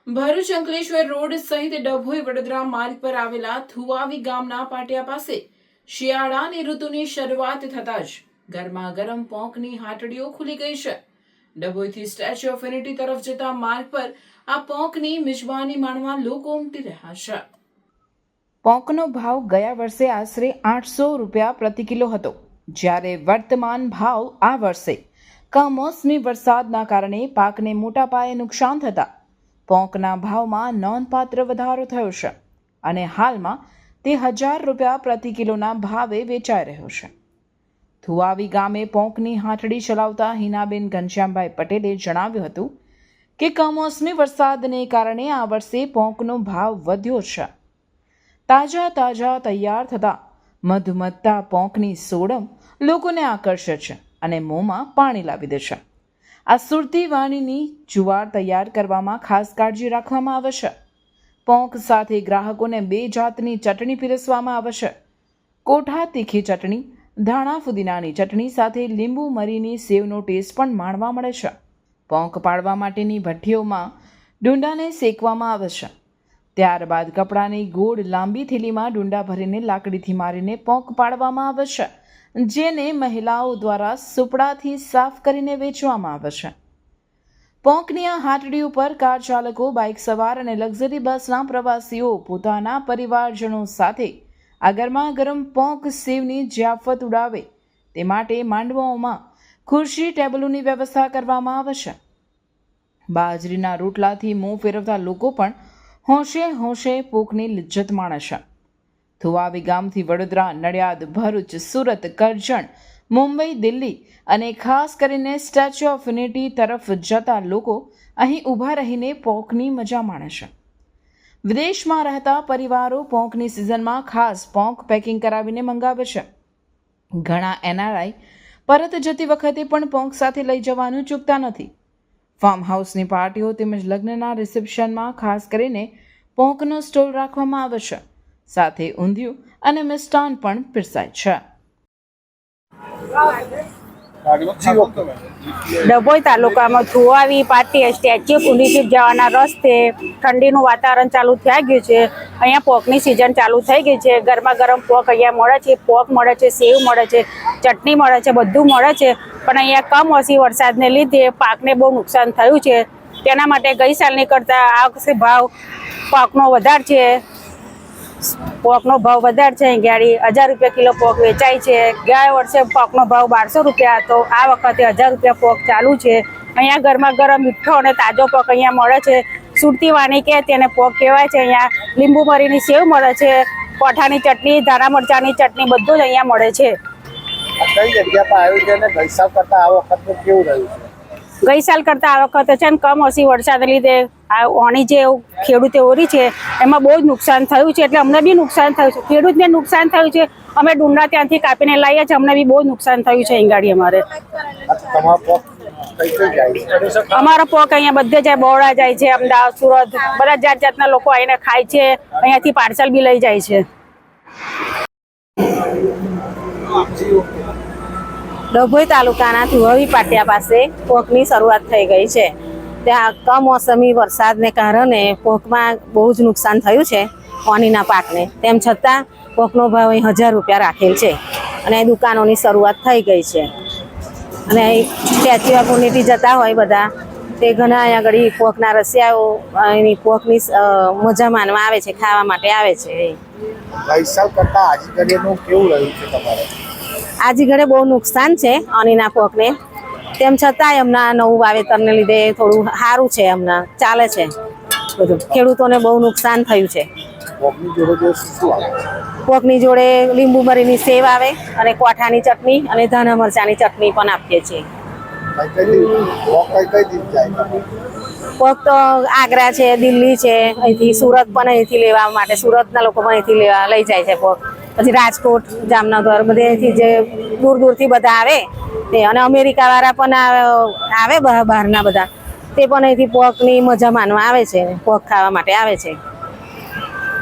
Bharuch Ankleshwar road સહિત ડભોઈ વડોદરા માર્ગ પર આવેલા થુવાવી ગામના પાટિયા પાસે શિયાળાની ઋતુની શરૂઆત થતાં જ ગરમાગરમ પોંકની હાટડીઓ ખુલી ગઈ છે। ડભોઈથી સ્ટેચ્યુ ઓફ યુનિટી તરફ જતા માર્ગ પર આ પોંકની મિજબાની માણવા લોકો ઉમટી રહ્યા છે। પોંકનો ભાવ ગયા વર્ષે આશરે 800 રૂપિયા પ્રતિ કિલો હતો, જ્યારે વર્તમાન ભાવ આ વર્ષે કમોસમી વરસાદના કારણે પાકને મોટા પાયે નુકસાન થતાં પોંકના ભાવમાં નોંધપાત્ર વધારો થયો છે અને હાલમાં તે 1000 રૂપિયા પ્રતિ કિલોના ભાવે વેચાઈ રહ્યો છે। થુવાવી ગામે પોંકની હાટડી ચલાવતા હિનાબેન ઘનશ્યામભાઈ પટેલે જણાવ્યું હતું કે કમોસમી વરસાદને કારણે આ વર્ષે પોંકનો ભાવ વધ્યો છે। તાજા તૈયાર થતા મધુમત્તા પોંકની સોડમ લોકોને આકર્ષે છે અને મોંમાં પાણી લાવી દે છે। આ સુરતી વાનીની જુવાર તૈયાર કરવામાં ખાસ કાળજી રાખવામાં આવે છે। પોંક સાથે ગ્રાહકોને 2 જાતની ચટણી પીરસવામાં આવે છે। કોઠા તીખી ચટણી, ધાણા ફુદીનાની ચટણી સાથે લીંબુ મરીની સેવનો ટેસ્ટ પણ માણવા મળે છે। પોંક પાડવા માટેની ભઠ્ઠીઓમાં ડુંડાને શેકવામાં આવે છે, ત્યારબાદ કપડાની ગોળ લાંબી થેલીમાં ડુંડા ભરીને લાકડીથી મારીને પોંક પાડવામાં આવે છે, જેને મહિલાઓ દ્વારા સુપડાથી સાફ કરીને વેચવામાં આવે છે। પોંકની આ હાટડી ઉપર કાર ચાલકો, બાઇક સવાર અને લક્ઝરી બસના પ્રવાસીઓ પોતાના પરિવારજનો સાથે આ ગરમાગરમ પોંક સેવની જ્યાફત ઉડાવે તે માટે માંડવાઓમાં ખુરશી ટેબલોની વ્યવસ્થા કરવામાં આવે છે। બાજરીના રોટલાથી મોં ફેરવતા લોકો પણ હોંશે પોંકની લિજ્જત માણે છે। થુવાવી ગામથી વડોદરા, નડિયાદ, ભરૂચ, સુરત, કરજણ, મુંબઈ, દિલ્હી અને ખાસ કરીને સ્ટેચ્યુ ઓફ યુનિટી તરફ જતા લોકો અહીં ઊભા રહીને પોંકની મજા માણે છે। વિદેશમાં રહેતા પરિવારો પોંકની સિઝનમાં ખાસ પોંક પેકિંગ કરાવીને મંગાવે છે। ઘણા NRI પરત જતી વખતે પણ પોંક સાથે લઈ જવાનું ચૂકતા નથી। ફાર્મ હાઉસની પાર્ટીઓ તેમજ લગ્નના રિસેપ્શનમાં ખાસ કરીને પોંકનો સ્ટોલ રાખવામાં આવે છે, સાથે ઊંધિયું અને મિષ્ટાન પણ પીરસાય છે। ડભોઈ તાલુકામાં થુવાવી પાટિયા સ્ટેચ્યુ ઓફ યુનિટી જવાના રસ્તે ઠંડીનું વાતાવરણ ચાલુ થઈ ગયું છે। અહીંયા પોંકની સિઝન ચાલુ થઈ ગઈ છે। ગરમા ગરમ પોંક અહીંયા મળે છે, પોંક મળે છે, સેવ મળે છે, ચટણી મળે છે, બધું મળે છે। પણ અહીંયા કમોસમી વરસાદને લીધે પાકને બહુ નુકસાન થયું છે। તેના માટે ગઈ સાલની કરતાં આ વખતે ભાવ પોંકનો વધારે છે। પોંકનો ભાવ વધારે છે। ગાડી 1000 રૂપિયા કિલો પોંક વેચાય છે। ગયા વર્ષે પોંકનો ભાવ 1200 રૂપિયા હતો, આ વખતે 1000 રૂપિયા પોંક ચાલુ છે। અહીંયા ગરમા ગરમ મીઠો અને તાજો પોંક અહીંયા મળે છે। સુરતી વાણી કે તેને પોંક કહેવાય છે। અહીંયા લીંબુ મરીની સેવ મળે છે, કોઠાની ચટણી, ધાણા મરચાંની ચટણી બધું જ અહીંયા મળે છે। કઈ જગ્યા પર આવ્યું છે અને ગઈ સાલ કરતા આ વખતે કેવું રહ્યું છે? ગઈ સાલ કરતાં આ વખતે છે ને કમોસમી વરસાદને લીધે આ ઓણી જે ખેડૂતે ઓરી છે એમાં બહુ જ નુકસાન થયું છે। એટલે અમને બી નુકસાન થયું છે, ખેડૂતને નુકસાન થયું છે। અમે ડુંડા ત્યાંથી કાપીને લાવીએ છીએ, અમને બી બહુ નુકસાન થયું છે। અહીંગાડી અમારો પોંક અહીંયા બધે જાય, બહોળા જાય છે, અમદાવાદ, સુરત, બધા જાતના લોકો આવીને ખાય છે। અહીંયાથી પાર્સલ બી લઈ જાય છે। ડભોઈ તાલુકાના થુવાવી પાટિયા પાસે પોંકની શરૂઆત થઈ ગઈ છે। ત્યાં કમોસમી વરસાદને કારણે પોંકમાં બહુ જ નુકસાન થયું છે ઓણીના પાકને। તેમ છતાં પોંકનો ભાવ અહીં 1000 રૂપિયા રાખેલ છે અને દુકાનોની શરૂઆત થઈ ગઈ છે। અને સ્ટેચ્યુ ઓફ યુનિટી જતા હોય બધા તે ઘણા અહીંયા આગળ પોંકના રસિયાઓ એની પોંકની મજા માનવા આવે છે, ખાવા માટે આવે છે। ગઈ સાલ કરતા આજે ઘડીનું કેવું રહ્યું છે તમારે? આજે ઘરે બહુ નુકસાન છે અણીના પોંકને, તેમ છતાંય હમણાં નવું વાવેતરને લીધે થોડું સારું છે, હમણાં ચાલે છે બધું। ખેડૂતોને બહુ નુકસાન થયું છે। પોંકની જોડે લીંબુ મરીની સેવ આવે અને કોઠાની ચટણી અને ધાણા મરચાંની ચટણી પણ આપીએ છીએ। પોંક તો આગ્રા છે, દિલ્હી છે, અહીંથી સુરત પણ અહીંથી લેવા માટે સુરતના લોકો પણ અહીંથી લઈ જાય છે પોંક। પછી રાજકોટ, જામનગર બધે અહીંથી જે દૂરથી બધા આવે તે, અને અમેરિકાવાળા પણ આવે બહારના બધા, તે પણ અહીંથી પોંકની મજા માનવા આવે છે, પોંક ખાવા માટે આવે છે।